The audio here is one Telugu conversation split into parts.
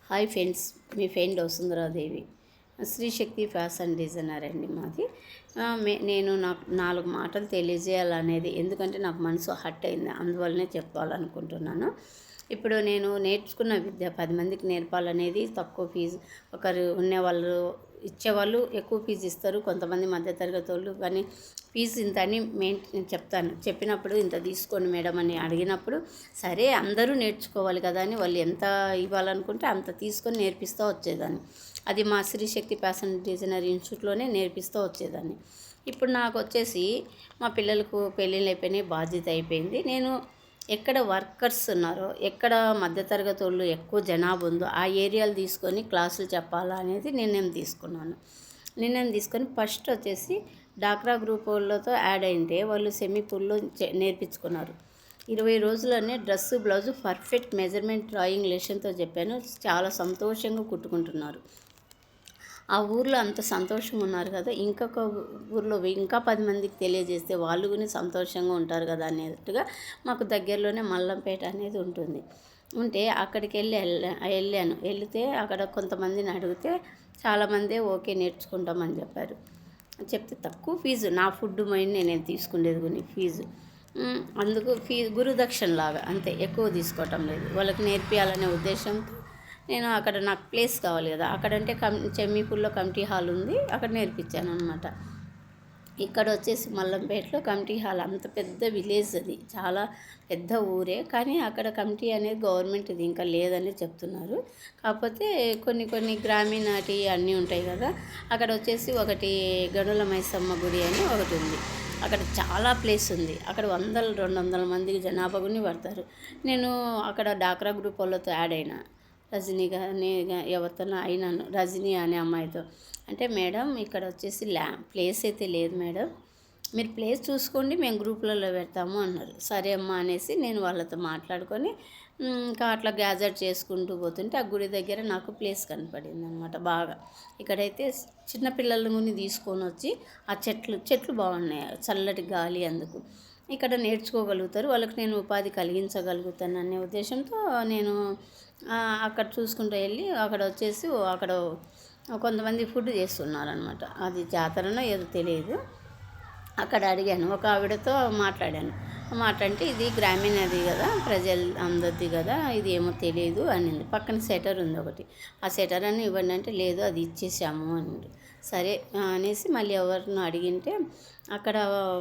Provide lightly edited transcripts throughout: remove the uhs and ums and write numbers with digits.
హాయ్ ఫ్రెండ్స్, మీ friend Vasundharadevi. Srishakti fashion designer అండి మాది. నేను నాకు 4 మాటలు తెలియజేయాలనేది, ఎందుకంటే నాకు మనసు హర్ట్ అయింది, అందువల్లనే చెప్పాలనుకుంటున్నాను. ఇప్పుడు నేను నేర్చుకున్న విద్య 10 మందికి నేర్పాలనేది. తక్కువ ఫీజు, ఒకరు ఉండేవాళ్ళు ఇచ్చేవాళ్ళు ఎక్కువ ఫీజు ఇస్తారు, కొంతమంది మధ్యతరగతి వాళ్ళు. కానీ ఫీజు ఇంత అని చెప్తాను. చెప్పినప్పుడు ఇంత తీసుకోండి మేడం అని అడిగినప్పుడు, సరే అందరూ నేర్చుకోవాలి కదా అని వాళ్ళు ఎంత ఇవ్వాలనుకుంటే అంత తీసుకొని నేర్పిస్తూ వచ్చేదాన్ని. అది మా శ్రీశక్తి ఫ్యాషన్ డిజైనర్ ఇన్స్టిట్యూట్లోనే నేర్పిస్తూ వచ్చేదాన్ని. ఇప్పుడు నాకు వచ్చేసి మా పిల్లలకు పెళ్ళిళ్ళు అయిపోయినాయి, బాధ్యత అయిపోయింది. నేను ఎక్కడ వర్కర్స్ ఉన్నారో, ఎక్కడ మధ్యతరగతి వాళ్ళు ఎక్కువ జనాభా ఉందో ఆ ఏరియాలు తీసుకొని క్లాసులు చెప్పాలా అనేది నిర్ణయం తీసుకున్నాను. నిర్ణయం తీసుకొని ఫస్ట్ వచ్చేసి డాక్రా గ్రూప్ వాళ్ళతో యాడ్ అయింటే వాళ్ళు సెమీపూల్లో నేర్పించుకున్నారు. 20 రోజుల్లోనే dress blouse perfect measurement drawing లెసన్తో చెప్పాను. చాలా సంతోషంగా కుట్టుకుంటున్నారు. ఆ ఊర్లో అంత సంతోషంగా ఉన్నారు కదా, ఇంకొక ఊర్లో ఇంకా 10 మందికి తెలియజేస్తే వాళ్ళు కూడా సంతోషంగా ఉంటారు కదా అనేట్టుగా మాకు దగ్గరలోనే మల్లంపేట అనేది ఉంటుంది. అక్కడికి వెళ్ళాను. వెళితే అక్కడ కొంతమందిని అడిగితే చాలామంది ఓకే నేర్చుకుంటామని చెప్పారు. చెప్తే తక్కువ ఫీజు, నా ఫుడ్ మైండ్ నేను తీసుకునేది కొన్ని ఫీజు, అందుకు గురుదక్షిణ లాగా అంతే, ఎక్కువ తీసుకోవటం లేదు. వాళ్ళకి నేర్పియాలనే ఉద్దేశంతో నేను అక్కడ నాకు ప్లేస్ కావాలి కదా, అక్కడంటే చెమ్మీపూర్లో కమిటీ హాల్ ఉంది, అక్కడ నేర్పించాను అనమాట. ఇక్కడ వచ్చేసి మల్లంపేటలో కమిటీ హాల్, అంత పెద్ద విలేజ్, అది చాలా పెద్ద ఊరే, కానీ అక్కడ కమిటీ అనేది గవర్నమెంట్ది ఇంకా లేదని చెప్తున్నారు. కాకపోతే కొన్ని గ్రామీణటి అన్నీ ఉంటాయి కదా, అక్కడ వచ్చేసి ఒకటి గనుల మైసమ్మ గుడి అని ఒకటి ఉంది. అక్కడ చాలా ప్లేస్ ఉంది, అక్కడ 100-200 మందికి జనాభా గుని పడతారు. నేను అక్కడ డాక్రా గ్రూప్ వాళ్ళతో యాడ్ అయినా, రజనీ కానీ ఎవరితో అయినాను, రజనీ అనే అమ్మాయితో. అంటే మేడం ఇక్కడ వచ్చేసి ప్లేస్ అయితే లేదు మేడం, మీరు ప్లేస్ చూసుకోండి, మేము గ్రూపులలో పెడతాము అన్నారు. సరే అమ్మా అనేసి నేను వాళ్ళతో మాట్లాడుకొని ఇంకా అట్లా గ్యాజెట్ చేసుకుంటూ పోతుంటే ఆ గుడి దగ్గర నాకు ప్లేస్ కనపడింది అనమాట. బాగా ఇక్కడైతే చిన్నపిల్లలని తీసుకొని వచ్చి ఆ చెట్లు బాగున్నాయి, చల్లటి గాలి, అందుకు ఇక్కడ నేర్చుకోగలుగుతారు, వాళ్ళకి నేను ఉపాధి కలిగించగలుగుతాను అనే ఉద్దేశంతో నేను అక్కడ చూసుకుంటూ వెళ్ళి అక్కడ వచ్చేసి అక్కడ కొంతమంది ఫుడ్ చేస్తున్నారనమాట. అది జాతరనో ఏదో తెలియదు. అక్కడ అడిగాను, ఒక ఆవిడతో మాట్లాడితే ఇది గ్రామీణది కదా, ప్రజలు అందరిది కదా, ఇది ఏమో తెలియదు అనింది. పక్కన సెటర్ ఉంది ఒకటి, ఆ సెటర్ అని ఇవ్వండి అంటే లేదు అది ఇచ్చేసాము అనింది. సరే అనేసి మళ్ళీ ఎవరినో అడిగింటే అక్కడ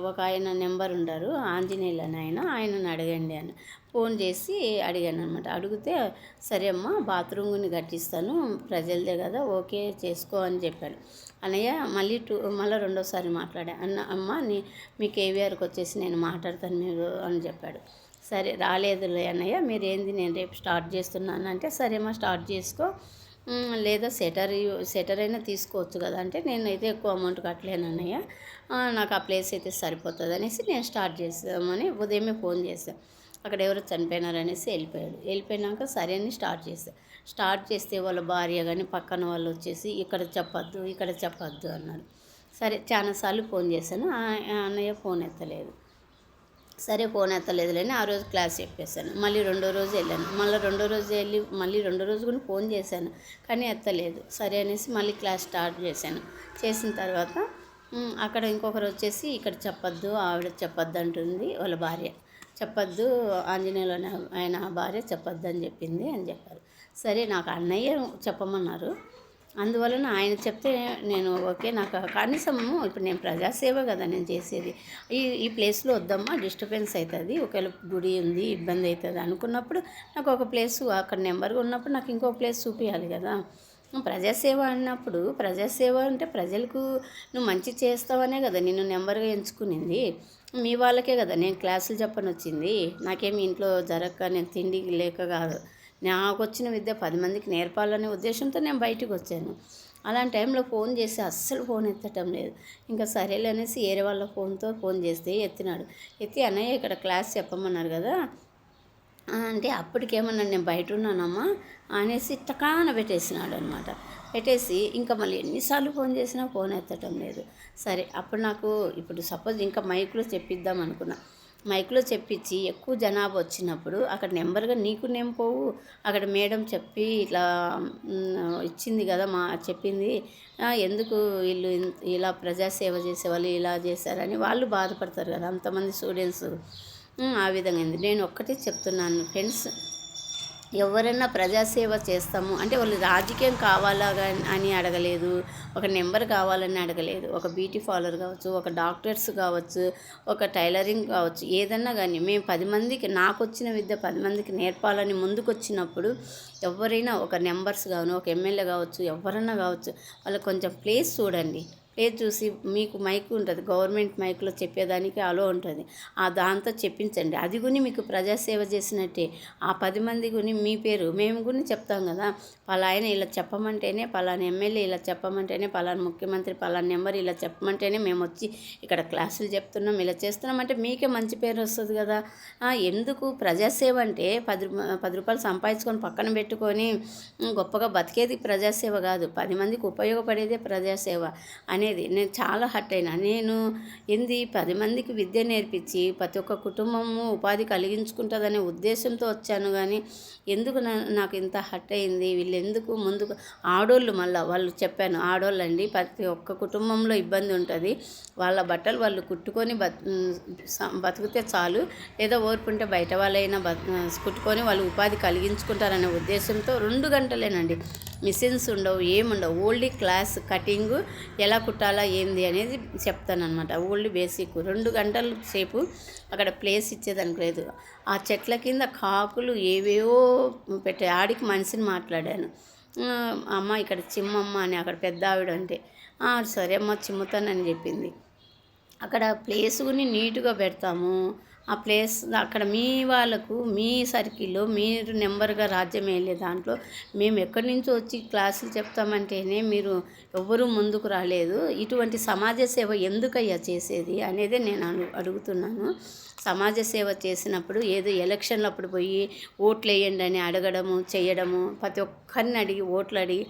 ఒక ఆయన నెంబర్ ఉండారు, ఆంజనేయులు అని ఆయనను అడగండి అని ఫోన్ చేసి అడిగాను అనమాట. అడిగితే సరే అమ్మ బాత్రూమ్ని కట్టిస్తాను, ప్రజలదే కదా, ఓకే చేసుకో అని చెప్పాడు. అన్నయ్య మళ్ళీ రెండోసారి మాట్లాడా. అమ్మ మీ కేవీఆర్కి వచ్చేసి నేను మాట్లాడతాను మీరు అని చెప్పాడు. సరే రాలేదులే అన్నయ్య, మీరేంది నేను రేపు స్టార్ట్ చేస్తున్నాను అంటే, సరేమ్మా స్టార్ట్ చేసుకో, లేదా సెటర్ అయినా తీసుకోవచ్చు కదా అంటే, నేను అయితే ఎక్కువ అమౌంట్ కట్టలేను అన్నయ్య, నాకు ఆ ప్లేస్ అయితే సరిపోతుంది అనేసి నేను స్టార్ట్ చేస్తామని ఉదయమే ఫోన్ చేశాను. అక్కడ ఎవరో చనిపోయినారనేసి వెళ్ళిపోయినాక సరే అని స్టార్ట్ చేస్తే వాళ్ళ భార్య కానీ పక్కన వాళ్ళు వచ్చేసి ఇక్కడ చెప్పొద్దు అన్నారు. సరే చాలాసార్లు ఫోన్ చేశాను, అన్నయ్య ఫోన్ ఎత్తలేదు. సరే ఫోన్ ఎత్తలేదులేని ఆ రోజు క్లాస్ చెప్పేశాను. మళ్ళీ రెండో రోజు వెళ్ళాను, రెండో రోజు కూడా ఫోన్ చేశాను కానీ ఎత్తలేదు. సరే అనేసి మళ్ళీ క్లాస్ స్టార్ట్ చేసిన తర్వాత అక్కడ ఇంకొకరు వచ్చేసి ఇక్కడ చెప్పొద్దు, ఆవిడ చెప్పొద్దు అంటుంది, వాళ్ళ భార్య చెప్పొద్దు, ఆంజనేయులు ఆయన భార్య చెప్పొద్దు అని చెప్పింది అని చెప్పారు. సరే నాకు అన్నయ్య చెప్పమన్నారు, అందువలన ఆయన చెప్తే నేను ఓకే, నాకు కనీసము ఇప్పుడు నేను ప్రజాసేవ కదా నేను చేసేది, ఈ ప్లేస్లో వద్దమ్మా డిస్టర్బెన్స్ అవుతుంది, ఒకవేళ గుడి ఉంది ఇబ్బంది అవుతుంది అనుకున్నప్పుడు నాకు ఒక ప్లేసు అక్కడ నెంబర్గా ఉన్నప్పుడు నాకు ఇంకో ప్లేస్ చూపించాలి కదా. ప్రజాసేవ అన్నప్పుడు, ప్రజాసేవ అంటే ప్రజలకు నువ్వు మంచి చేస్తావనే కదా నేను నెంబర్గా ఎంచుకునింది, మీ వాళ్ళకే కదా నేను క్లాసులు చెప్పనొచ్చింది, నాకేమి ఇంట్లో జరగక నేను తిండి లేక కాదు, నాకు వచ్చిన విద్య 10 మందికి నేర్పాలనే ఉద్దేశంతో నేను బయటకు వచ్చాను. అలాంటి టైంలో ఫోన్ చేసి అస్సలు ఫోన్ ఎత్తటం లేదు. ఇంకా సరేలే అనేసి వేరే వాళ్ళ ఫోన్ చేస్తే ఎత్తి అన్నయ్య ఇక్కడ క్లాస్ చెప్పమన్నారు కదా అంటే, అప్పటికేమన్నా నేను బయట ఉన్నానమ్మా అనేసి టకాన పెట్టేసినాడు అనమాట. పెట్టేసి ఇంకా మళ్ళీ ఎన్నిసార్లు ఫోన్ చేసినా ఫోన్ ఎత్తటం లేదు. సరే అప్పుడు నాకు ఇప్పుడు సపోజ్ ఇంకా మైక్లో చెప్పిద్దాం అనుకున్నా, మైక్లో చెప్పించి ఎక్కువ జనాభా వచ్చినప్పుడు అక్కడ నెంబర్గా నీకు పోవు. అక్కడ మేడం చెప్పి ఇట్లా ఇచ్చింది కదా చెప్పింది, ఎందుకు వీళ్ళు ఇలా ప్రజాసేవ చేసేవాళ్ళు ఇలా చేశారని వాళ్ళు బాధపడతారు కదా అంతమంది స్టూడెంట్స్. ఆ విధంగా నేను ఒక్కటే చెప్తున్నాను ఫ్రెండ్స్, ఎవరైనా ప్రజాసేవ చేస్తాము అంటే వాళ్ళు రాజకీయం కావాలా అని అడగలేదు, ఒక నెంబర్ కావాలని అడగలేదు. ఒక బ్యూటీ పార్లర్ కావచ్చు, ఒక డాక్టర్స్ కావచ్చు, ఒక టైలరింగ్ కావచ్చు, ఏదన్నా కానీ మేము 10 మందికి, నాకు వచ్చిన విద్య 10 మందికి నేర్పాలని ముందుకు వచ్చినప్పుడు ఎవరైనా ఒక నెంబర్స్ కావచ్చు, ఒక ఎమ్మెల్యే కావచ్చు, ఎవరన్నా కావచ్చు, వాళ్ళకి కొంచెం ప్లేస్ చూడండి. ప్లేస్ చూసి మీకు మైక్ ఉంటుంది, గవర్నమెంట్ మైక్లో చెప్పేదానికి అలో ఉంటుంది, దాంతో చెప్పించండి. అది గుని మీకు ప్రజాసేవ చేసినట్టే. ఆ 10 మంది గుని మీ పేరు మేము గుని చెప్తాం కదా, పలాయన ఇలా చెప్పమంటేనే, పలానా ఎమ్మెల్యే ఇలా చెప్పమంటేనే, పలానా ముఖ్యమంత్రి పలానా నెంబర్ ఇలా చెప్పమంటేనే మేము వచ్చి ఇక్కడ క్లాసులు చెప్తున్నాం, ఇలా చేస్తున్నామంటే మీకే మంచి పేరు వస్తుంది కదా. ఎందుకు ప్రజాసేవ అంటే 10 రూపాయలు సంపాదించుకొని పక్కన పెట్టుకొని గొప్పగా బతికేది ప్రజాసేవ కాదు, 10 మందికి ఉపయోగపడేదే ప్రజాసేవ అనేది. నేను చాలా హర్ట్ అయినా. నేను 10 మందికి విద్య నేర్పించి ప్రతి ఒక్క కుటుంబము ఉపాధి కలిగించుకుంటుందనే ఉద్దేశంతో వచ్చాను, కానీ ఎందుకు నాకు ఇంత హర్ట్ అయింది. వీళ్ళు ఎందుకు ముందుకు ఆడోళ్ళు, మళ్ళీ వాళ్ళు చెప్పాను ఆడోళ్ళండి, ప్రతి ఒక్క కుటుంబంలో ఇబ్బంది ఉంటుంది, వాళ్ళ బట్టలు వాళ్ళు కుట్టుకొని బతికితే చాలు, లేదా ఓర్పుంటే బయట వాళ్ళైనా కుట్టుకొని వాళ్ళు ఉపాధి కలిగించుకుంటారనే ఉద్దేశంతో 2 గంటలేనండి, మిషన్స్ ఉండవు, ఏముండవు, ఓన్లీ క్లాస్ కటింగు ఎలా కుట్టాలా ఏంది అనేది చెప్తానమాట. ఓన్లీ బేసిక్ 2 గంటల సేపు అక్కడ ప్లేస్ ఇచ్చేదానికి లేదు. ఆ చెట్ల కింద కాకులు ఏవేవో పెట్టే ఆడికి మనిషిని మాట్లాడాను, అమ్మ ఇక్కడ చిమ్మమ్మ అని అక్కడ పెద్ద ఆవిడ అంటే, సరే అమ్మ చిమ్ముతానని చెప్పింది. అక్కడ ప్లేసుని నీట్గా పెడతాము, ఆ ప్లేస్ అక్కడ మీ వాళ్ళకు మీ సర్కిల్లో మీరు నెంబర్గా రాజ్యం వెళ్ళే దాంట్లో మేము ఎక్కడి నుంచో వచ్చి క్లాసులు చెప్తామంటేనే మీరు ఎవ్వరూ ముందుకు రాలేదు. ఇటువంటి సమాజ సేవ ఎందుకయ్యా చేసేది అనేదే నేను అడుగుతున్నాను. సమాజ సేవ చేసినప్పుడు ఏదో ఎలక్షన్లప్పుడు పోయి ఓట్లు వేయండి అని అడగడము చేయడము, ప్రతి ఒక్కరిని అడిగి ఓట్లు అడిగి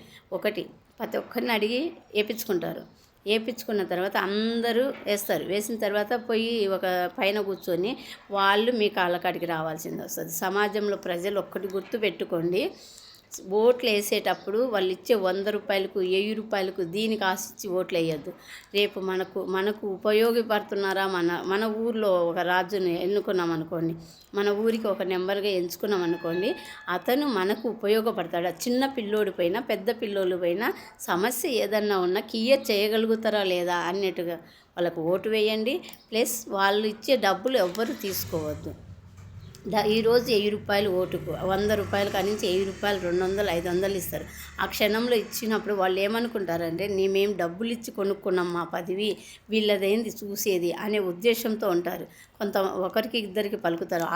ప్రతి ఒక్కరిని అడిగి వేయించుకుంటారు. వేయించుకున్న తర్వాత అందరూ వేస్తారు, వేసిన తర్వాత పోయి ఒక పైన కూర్చొని వాళ్ళు మీ కాళ్ళకాడికి రావాల్సింది వస్తుంది. సమాజంలో ప్రజలు ఒక్కటి గుర్తు పెట్టుకోండి, ఓట్లు వేసేటప్పుడు వాళ్ళు ఇచ్చే 100 రూపాయలకు 1000 రూపాయలకు దీనికి ఆశించి ఓట్లు వేయద్దు. రేపు మనకు ఉపయోగపడుతున్నారా, మన ఊర్లో ఒక రాజుని ఎన్నుకున్నాం అనుకోండి, మన ఊరికి ఒక నెంబర్గా ఎంచుకున్నాం అనుకోండి, అతను మనకు ఉపయోగపడతాడు. చిన్న పిల్లోడి పైన పెద్ద పిల్లోడి పైన సమస్య ఏదన్నా ఉన్నా క్లియర్ చేయగలుగుతారా లేదా అన్నట్టుగా వాళ్ళకు ఓటు వేయండి. ప్లస్ వాళ్ళు ఇచ్చే డబ్బులు ఎవ్వరు తీసుకోవద్దు. ఈరోజు 1000 రూపాయలు ఓటుకు, 100 రూపాయలు కానించి 1000 రూపాయలు 200 500 ఇస్తారు. ఆ క్షణంలో ఇచ్చినప్పుడు వాళ్ళు ఏమనుకుంటారంటే మేము డబ్బులు ఇచ్చి కొనుక్కున్నాం మా పదవి, వీళ్ళదేంది చూసేది అనే ఉద్దేశంతో ఉంటారు. ఒకరికి ఇద్దరికి పలుకుతారు,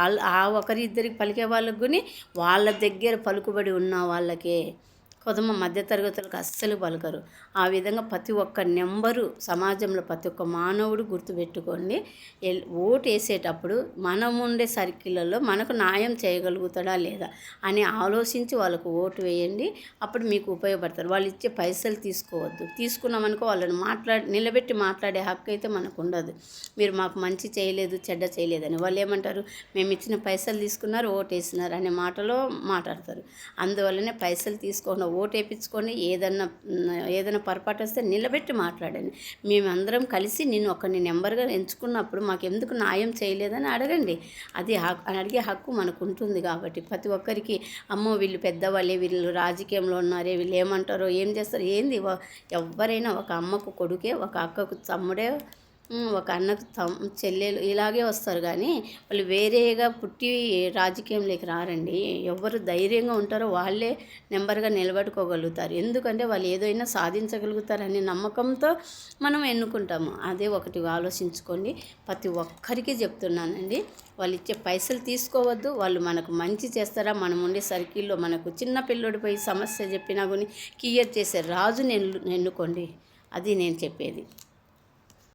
ఒకరి ఇద్దరికి పలికే వాళ్ళకు కానీ వాళ్ళ దగ్గర పలుకుబడి ఉన్న వాళ్ళకే, కొంతమ మధ్యతరగతులకు అస్సలు పలకరు. ఆ విధంగా ప్రతి ఒక్క నెంబరు సమాజంలో ప్రతి ఒక్క మానవుడు గుర్తుపెట్టుకోండి. ఓటు వేసేటప్పుడు మనం ఉండే సర్కిళ్ళలో మనకు న్యాయం చేయగలుగుతాడా లేదా అని ఆలోచించి వాళ్ళకు ఓటు వేయండి. అప్పుడు మీకు ఉపయోగపడతారు. వాళ్ళు ఇచ్చే పైసలు తీసుకోవద్దు. తీసుకున్నామనుకో వాళ్ళని నిలబెట్టి మాట్లాడే హక్కు అయితే మనకు ఉండదు. మీరు మాకు మంచి చేయలేదు చెడ్డ చేయలేదని వాళ్ళు ఏమంటారు, మేము ఇచ్చిన పైసలు తీసుకున్నారు ఓటు వేసినారు అనే మాటలో మాట్లాడతారు. అందువల్లనే పైసలు తీసుకోండి, ఓటు వేయించుకొని ఏదైనా పొరపాటు వస్తే నిలబెట్టి మాట్లాడండి. మేమందరం కలిసి నేను ఒకరిని నెంబర్గా ఎంచుకున్నప్పుడు మాకు ఎందుకు న్యాయం చేయలేదని అడగండి. అది అడిగే హక్కు మనకు ఉంటుంది. కాబట్టి ప్రతి ఒక్కరికి అమ్మో వీళ్ళు పెద్దవాళ్ళే, వీళ్ళు రాజకీయంలో ఉన్నారే, వీళ్ళు ఏమంటారో ఏం చేస్తారో ఏంది, ఎవరైనా ఒక అమ్మకు కొడుకే, ఒక అక్కకు తమ్ముడే, ఒక అన్నకు చెల్లెలు ఇలాగే వస్తారు, కానీ వాళ్ళు వేరేగా పుట్టి రాజకీయంలోకి రారండి. ఎవరు ధైర్యంగా ఉంటారో వాళ్ళే నెంబర్గా నిలబడుకోగలుగుతారు. ఎందుకంటే వాళ్ళు ఏదైనా సాధించగలుగుతారనే నమ్మకంతో మనం ఎన్నుకుంటాము. అదే ఒకటి ఆలోచించుకోండి. ప్రతి ఒక్కరికి చెప్తున్నానండి, వాళ్ళు ఇచ్చే పైసలు తీసుకోవద్దు. వాళ్ళు మనకు మంచి చేస్తారా, మనం ఉండే సర్కిల్లో మనకు చిన్న పిల్లోడిపై సమస్య చెప్పినా కానీ క్లియర్ చేసే రాజుని ఎన్నుకోండి. అది నేను చెప్పేది.